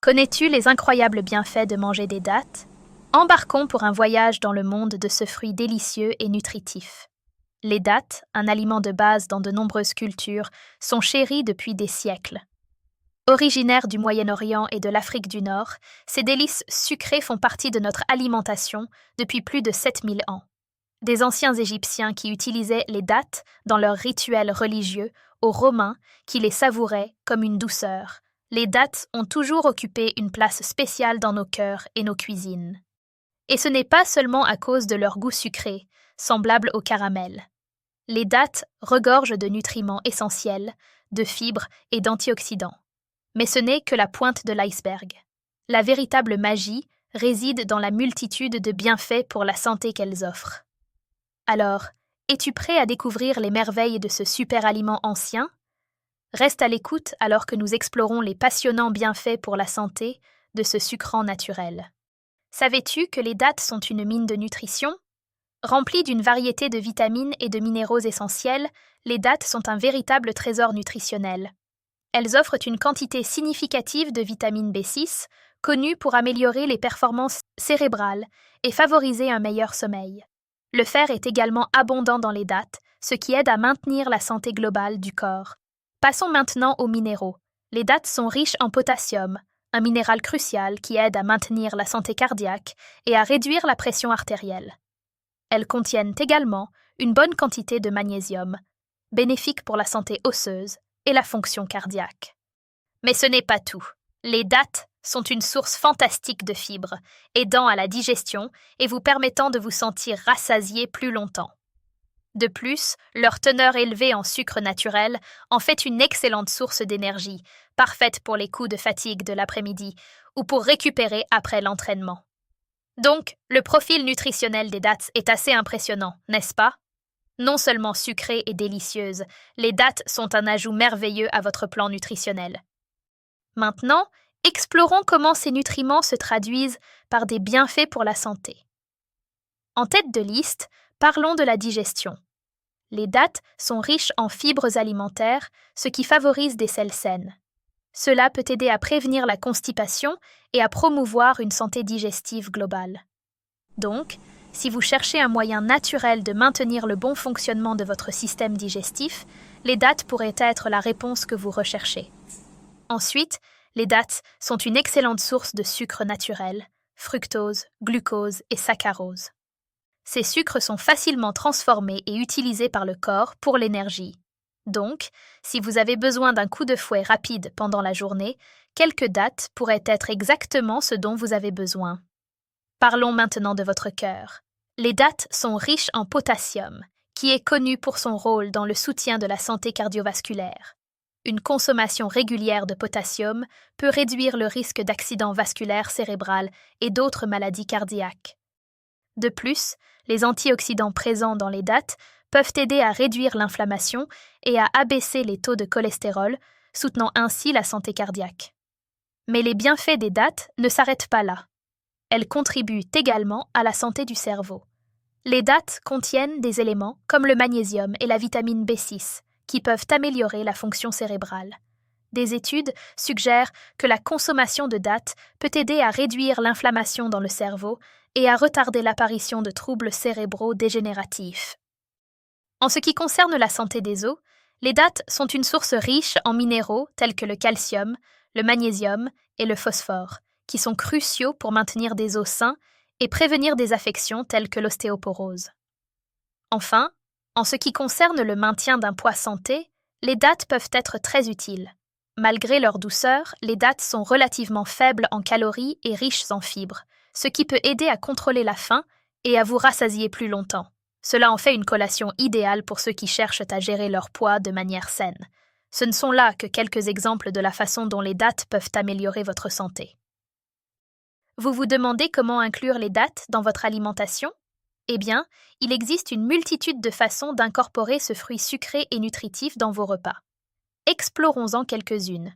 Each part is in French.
Connais-tu les incroyables bienfaits de manger des dattes? Embarquons pour un voyage dans le monde de ce fruit délicieux et nutritif. Les dattes, un aliment de base dans de nombreuses cultures, sont chéries depuis des siècles. Originaires du Moyen-Orient et de l'Afrique du Nord, ces délices sucrées font partie de notre alimentation depuis plus de 7000 ans. Des anciens Égyptiens qui utilisaient les dattes dans leurs rituels religieux, aux Romains qui les savouraient comme une douceur. Les dattes ont toujours occupé une place spéciale dans nos cœurs et nos cuisines. Et ce n'est pas seulement à cause de leur goût sucré, semblable au caramel. Les dattes regorgent de nutriments essentiels, de fibres et d'antioxydants. Mais ce n'est que la pointe de l'iceberg. La véritable magie réside dans la multitude de bienfaits pour la santé qu'elles offrent. Alors, es-tu prêt à découvrir les merveilles de ce super aliment ancien? Reste à l'écoute alors que nous explorons les passionnants bienfaits pour la santé de ce sucrant naturel. Savais-tu que les dattes sont une mine de nutrition? Remplies d'une variété de vitamines et de minéraux essentiels, les dattes sont un véritable trésor nutritionnel. Elles offrent une quantité significative de vitamine B6, connue pour améliorer les performances cérébrales et favoriser un meilleur sommeil. Le fer est également abondant dans les dattes, ce qui aide à maintenir la santé globale du corps. Passons maintenant aux minéraux. Les dattes sont riches en potassium, un minéral crucial qui aide à maintenir la santé cardiaque et à réduire la pression artérielle. Elles contiennent également une bonne quantité de magnésium, bénéfique pour la santé osseuse et la fonction cardiaque. Mais ce n'est pas tout. Les dattes sont une source fantastique de fibres, aidant à la digestion et vous permettant de vous sentir rassasié plus longtemps. De plus, leur teneur élevée en sucre naturel en fait une excellente source d'énergie, parfaite pour les coups de fatigue de l'après-midi ou pour récupérer après l'entraînement. Donc, le profil nutritionnel des dattes est assez impressionnant, n'est-ce pas? Non seulement sucrées et délicieuses, les dattes sont un ajout merveilleux à votre plan nutritionnel. Maintenant, explorons comment ces nutriments se traduisent par des bienfaits pour la santé. En tête de liste, parlons de la digestion. Les dattes sont riches en fibres alimentaires, ce qui favorise des selles saines. Cela peut aider à prévenir la constipation et à promouvoir une santé digestive globale. Donc, si vous cherchez un moyen naturel de maintenir le bon fonctionnement de votre système digestif, les dattes pourraient être la réponse que vous recherchez. Ensuite, les dattes sont une excellente source de sucre naturel, fructose, glucose et saccharose. Ces sucres sont facilement transformés et utilisés par le corps pour l'énergie. Donc, si vous avez besoin d'un coup de fouet rapide pendant la journée, quelques dattes pourraient être exactement ce dont vous avez besoin. Parlons maintenant de votre cœur. Les dattes sont riches en potassium, qui est connu pour son rôle dans le soutien de la santé cardiovasculaire. Une consommation régulière de potassium peut réduire le risque d'accident vasculaire cérébral et d'autres maladies cardiaques. De plus, les antioxydants présents dans les dattes peuvent aider à réduire l'inflammation et à abaisser les taux de cholestérol, soutenant ainsi la santé cardiaque. Mais les bienfaits des dattes ne s'arrêtent pas là. Elles contribuent également à la santé du cerveau. Les dattes contiennent des éléments comme le magnésium et la vitamine B6, qui peuvent améliorer la fonction cérébrale. Des études suggèrent que la consommation de dattes peut aider à réduire l'inflammation dans le cerveau et à retarder l'apparition de troubles cérébraux dégénératifs. En ce qui concerne la santé des os, les dattes sont une source riche en minéraux tels que le calcium, le magnésium et le phosphore, qui sont cruciaux pour maintenir des os sains et prévenir des affections telles que l'ostéoporose. Enfin, en ce qui concerne le maintien d'un poids santé, les dattes peuvent être très utiles. Malgré leur douceur, les dattes sont relativement faibles en calories et riches en fibres, ce qui peut aider à contrôler la faim et à vous rassasier plus longtemps. Cela en fait une collation idéale pour ceux qui cherchent à gérer leur poids de manière saine. Ce ne sont là que quelques exemples de la façon dont les dattes peuvent améliorer votre santé. Vous vous demandez comment inclure les dattes dans votre alimentation? Eh bien, il existe une multitude de façons d'incorporer ce fruit sucré et nutritif dans vos repas. Explorons-en quelques-unes.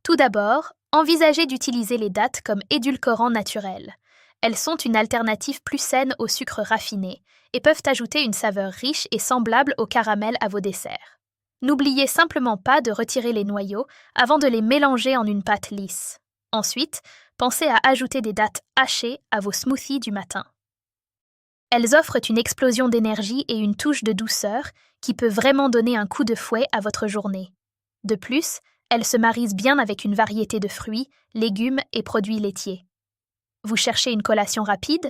Tout d'abord, envisagez d'utiliser les dattes comme édulcorants naturels. Elles sont une alternative plus saine au sucre raffiné et peuvent ajouter une saveur riche et semblable au caramel à vos desserts. N'oubliez simplement pas de retirer les noyaux avant de les mélanger en une pâte lisse. Ensuite, pensez à ajouter des dattes hachées à vos smoothies du matin. Elles offrent une explosion d'énergie et une touche de douceur qui peut vraiment donner un coup de fouet à votre journée. De plus, elles se marient bien avec une variété de fruits, légumes et produits laitiers. Vous cherchez une collation rapide?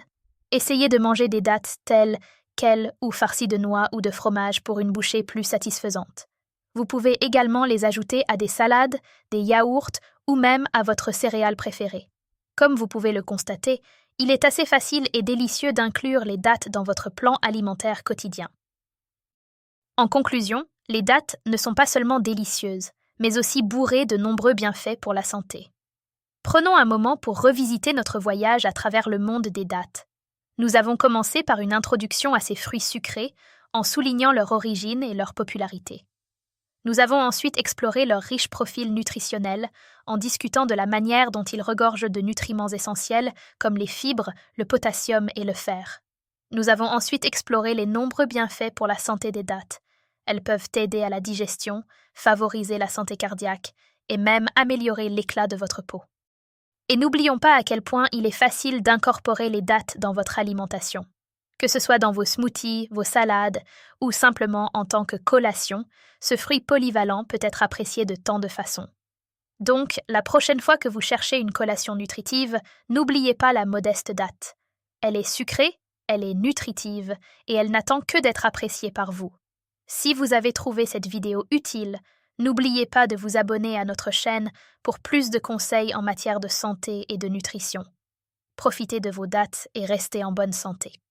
Essayez de manger des dattes telles quelles ou farcies de noix ou de fromage pour une bouchée plus satisfaisante. Vous pouvez également les ajouter à des salades, des yaourts ou même à votre céréale préférée. Comme vous pouvez le constater, il est assez facile et délicieux d'inclure les dattes dans votre plan alimentaire quotidien. En conclusion, les dattes ne sont pas seulement délicieuses, mais aussi bourrées de nombreux bienfaits pour la santé. Prenons un moment pour revisiter notre voyage à travers le monde des dattes. Nous avons commencé par une introduction à ces fruits sucrés, en soulignant leur origine et leur popularité. Nous avons ensuite exploré leur riche profil nutritionnel, en discutant de la manière dont ils regorgent de nutriments essentiels comme les fibres, le potassium et le fer. Nous avons ensuite exploré les nombreux bienfaits pour la santé des dattes. Elles peuvent aider à la digestion, favoriser la santé cardiaque et même améliorer l'éclat de votre peau. Et n'oublions pas à quel point il est facile d'incorporer les dattes dans votre alimentation. Que ce soit dans vos smoothies, vos salades ou simplement en tant que collation, ce fruit polyvalent peut être apprécié de tant de façons. Donc, la prochaine fois que vous cherchez une collation nutritive, n'oubliez pas la modeste date. Elle est sucrée, elle est nutritive et elle n'attend que d'être appréciée par vous. Si vous avez trouvé cette vidéo utile, n'oubliez pas de vous abonner à notre chaîne pour plus de conseils en matière de santé et de nutrition. Profitez de vos dattes et restez en bonne santé.